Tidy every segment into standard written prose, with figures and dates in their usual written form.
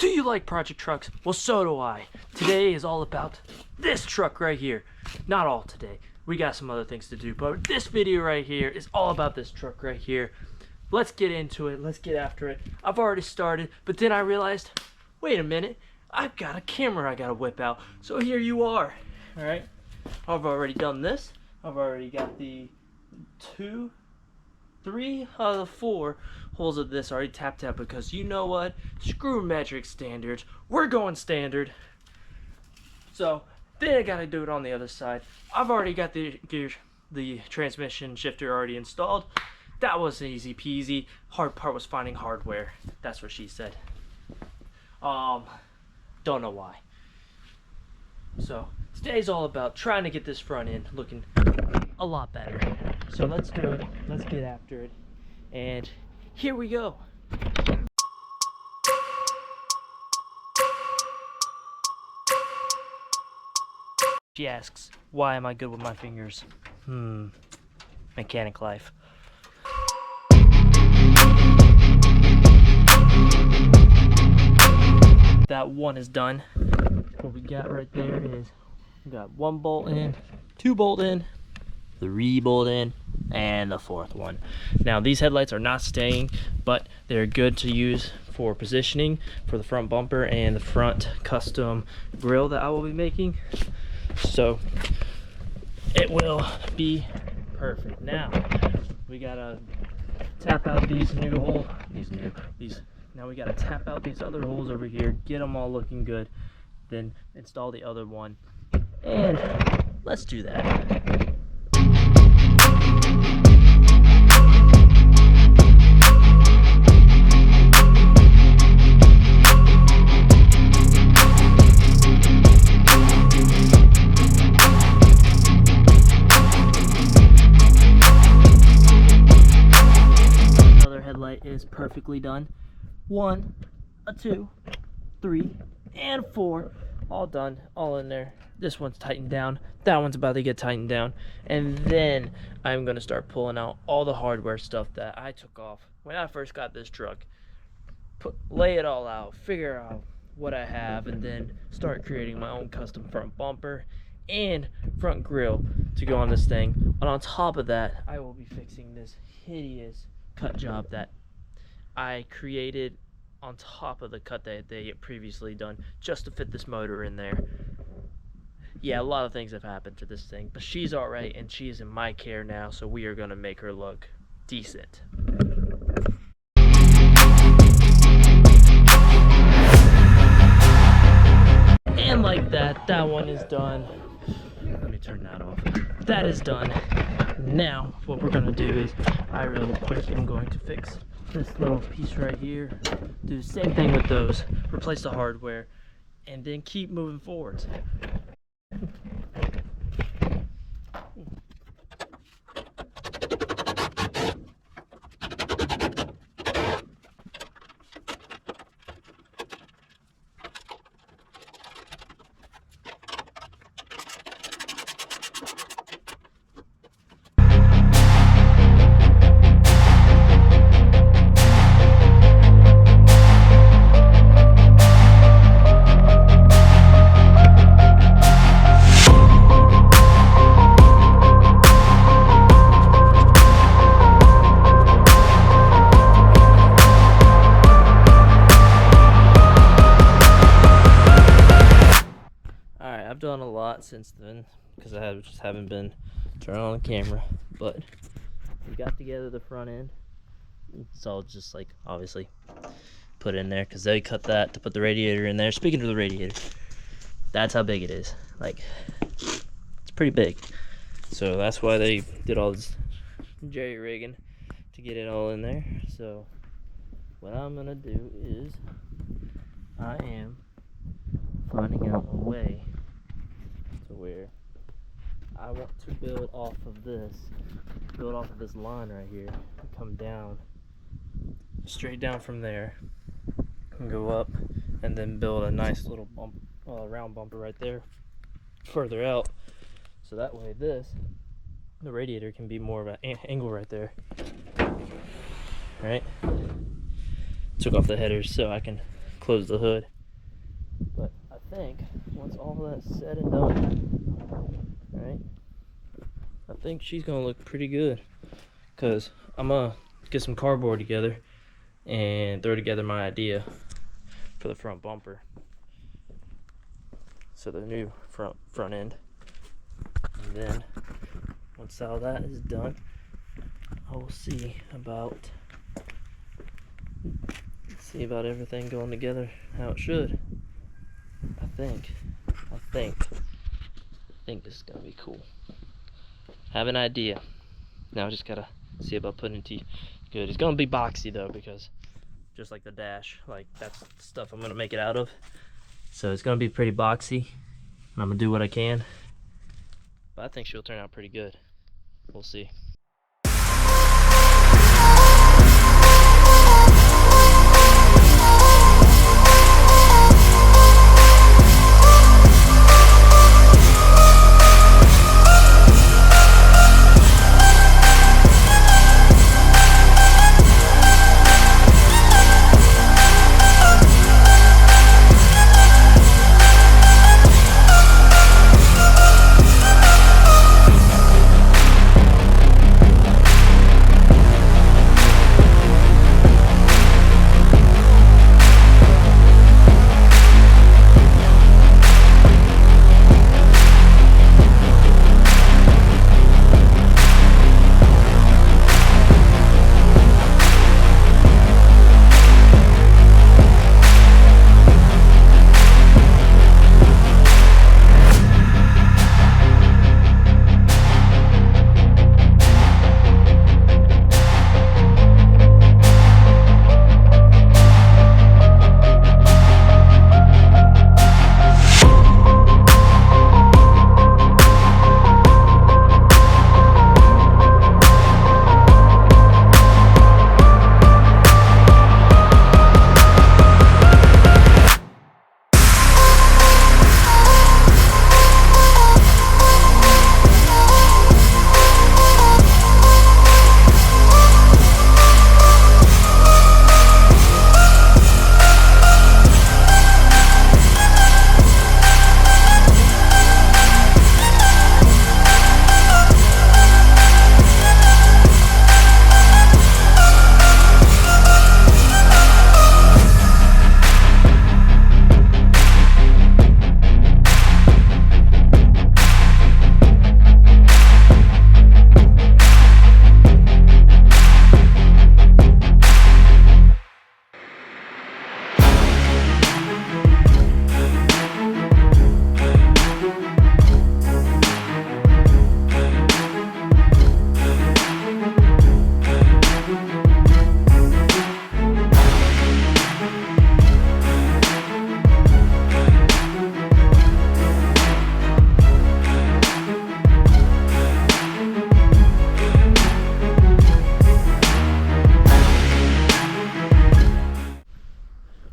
Do you like project trucks? Well, so do I. Today is all about this truck right here. Not all today. We got some other things to do, but this video right here is all about this truck right here. Let's get into it. Let's get after it. I've already started, but then I realized, wait a minute, I've got a camera I gotta whip out. So here you are. All right. I've already done this. I've already got the 3 out of the 4 holes of this already tapped out, because you know what? Screw metric standards. We're going standard. So then I gotta do it on the other side. I've already got the transmission shifter already installed. That was easy peasy. Hard part was finding hardware. That's what she said. Don't know why. So today's all about trying to get this front end looking a lot better. So let's do it. Let's get after it. And here we go. She asks, why am I good with my fingers? Mechanic life. That one is done. What we got right there is we got 1 bolt in, 2 bolt in, 3 bolt in, and the 4th one. Now these headlights are not staying, but they're good to use for positioning for the front bumper and the front custom grille that I will be making. So it will be perfect. Now we gotta tap out these new holes. Now we gotta tap out these other holes over here, get them all looking good, then install the other one, and let's do that. Other headlight is perfectly done. 1, 2, 3, and 4, all done, all in there. This one's tightened down, that one's about to get tightened down, and then I'm gonna start pulling out all the hardware stuff that I took off when I first got this truck. Lay it all out, figure out what I have, and then start creating my own custom front bumper and front grille to go on this thing. And on top of that, I will be fixing this hideous cut job that I created on top of the cut that they had previously done just to fit this motor in there. Yeah, a lot of things have happened to this thing, but she's alright and she's in my care now, so we are gonna make her look decent. And like that, that one is done. Let me turn that off. That is done. Now, what we're gonna do is, I really quick am going to fix this little piece right here. Do the same thing with those. Replace the hardware, and then keep moving forwards. I've done a lot since then because I just haven't been turning on the camera, but we got together the front end. It's all just like obviously put in there because they cut that to put the radiator in there. Speaking of the radiator, that's how big it is. Like, it's pretty big, so that's why they did all this jerry rigging to get it all in there. So what I'm gonna do is I am finding out a way to where I want to build off of this line right here and come down straight down from there and go up, and then build a nice little bump, round bumper right there further out, so that way the radiator can be more of an angle right there. Right, took off the headers so I can close close the hood. But I think once all that's said and done, right, I think she's gonna look pretty good. Cause I'm gonna get some cardboard together and throw together my idea for the front bumper. So the new front end. And then once all that is done, I will see about everything going together how it should. I think this is gonna be cool. I have an idea. Now I just gotta see about putting it to good. It's gonna be boxy though, because just like the dash, like that's the stuff I'm gonna make it out of. So it's gonna be pretty boxy, and I'm gonna do what I can. But I think she'll turn out pretty good. We'll see.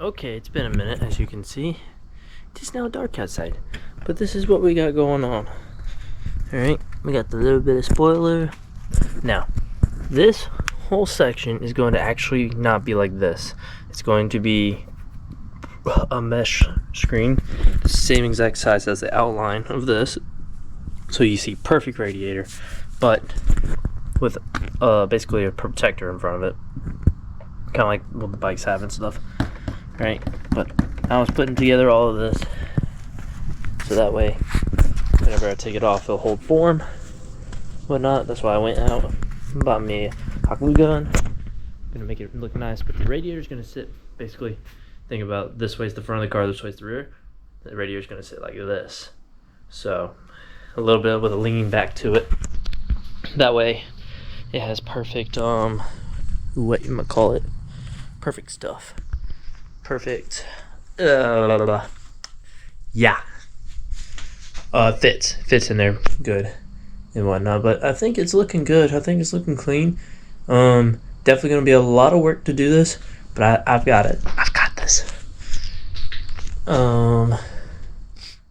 Okay, it's been a minute, as you can see. It is now dark outside, but this is what we got going on. Alright, we got the little bit of spoiler. Now, this whole section is going to actually not be like this. It's going to be a mesh screen, the same exact size as the outline of this. So you see perfect radiator, but with basically a protector in front of it. Kind of like what the bikes have and stuff. Right, but I was putting together all of this so that way whenever I take it off it'll hold form, whatnot. That's why I went out and bought me a hot glue gun. Gonna make it look nice, but the radiator is gonna sit basically, think about this way's the front of the car, this way's the rear. The radiator is gonna sit like this, so a little bit with a leaning back to it. That way it has perfect what you might call it, perfect stuff. Perfect. Yeah. Fits in there good and whatnot. But I think it's looking good. I think it's looking clean. Definitely gonna be a lot of work to do this, but I've got it. I've got this.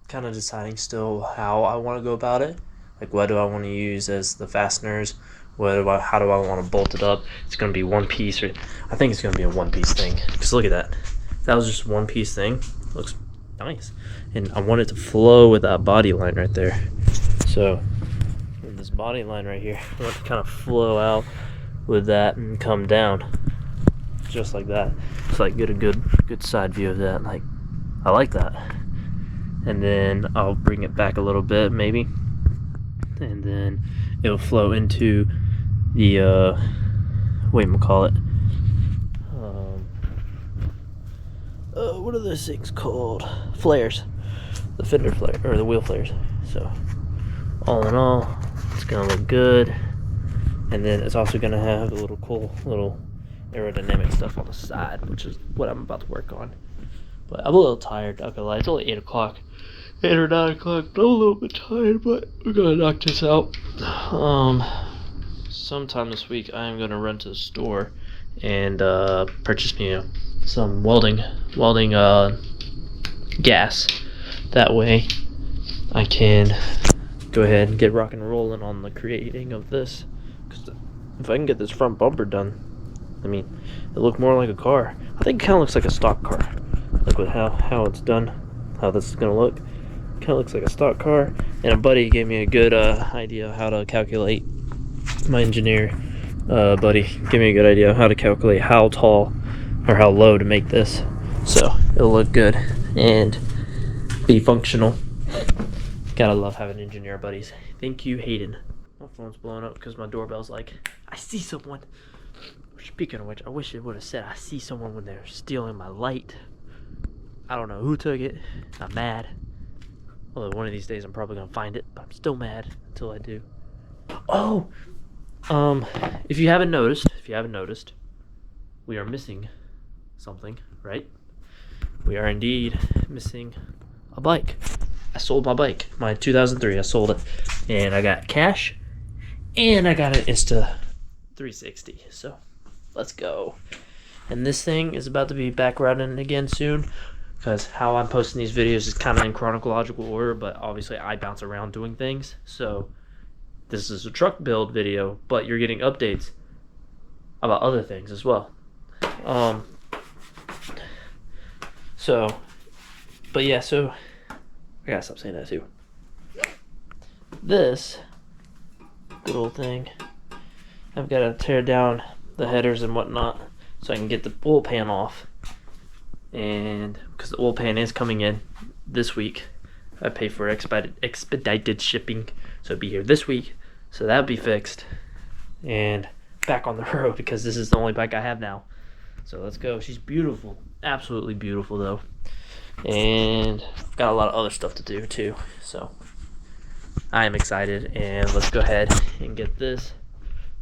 Kind of deciding still how I want to go about it. Like, what do I want to use as the fasteners? How do I want to bolt it up? It's gonna be one piece, or I think it's gonna be a one piece thing. Because look at that. that was just one piece thing. Looks nice. And I want it to flow with that body line right there. So this body line right here, I want it to kind of flow out with that and come down just like that. It's like get a good side view of that. Like, I like that. And then I'll bring it back a little bit maybe, and then it'll flow into the whatchamacallit, what are those things called? Flares. The fender flare, or the wheel flares. So all in all, it's gonna look good. And then it's also gonna have a little cool little aerodynamic stuff on the side, which is what I'm about to work on. But I'm a little tired, not gonna lie. It's only 8 o'clock. 8 or 9 o'clock. I'm a little bit tired, but we're gonna knock this out. Sometime this week I am gonna run to the store and purchase me some welding gas. That way I can go ahead and get rock and rolling on the creating of this. Because if I can get this front bumper done, I mean, it looked more like a car. I think it kind of looks like a stock car. Like with how it's done, how this is gonna look. Kind of looks like a stock car. And a buddy gave me a good idea of how to calculate. My engineer buddy gave me a good idea of how to calculate how tall or how low to make this, so it'll look good and be functional. Gotta love having engineer buddies. Thank you, Hayden. My phone's blowing up because my doorbell's like, I see someone. Speaking of which, I wish it would have said I see someone when they're stealing my light. I don't know who took it. I'm mad. Although one of these days I'm probably gonna find it, but I'm still mad until I do. Oh, if you haven't noticed, we are missing something, right? We are indeed missing a bike. I sold my bike, my 2003. I sold it, and I got cash, and I got an Insta360. So let's go. And this thing is about to be back running again soon, because how I'm posting these videos is kind of in chronological order, but obviously I bounce around doing things. So this is a truck build video, but you're getting updates about other things as well. But yeah, so I gotta stop saying that too. This good old thing, I've got to tear down the headers and whatnot so I can get the oil pan off. And because the oil pan is coming in this week, I pay for expedited shipping, so it'll be here this week. So that'll be fixed and back on the road, because this is the only bike I have now. So let's go. She's beautiful, absolutely beautiful though, and I've got a lot of other stuff to do too. So I am excited, and let's go ahead and get this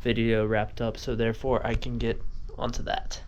video wrapped up so therefore I can get onto that.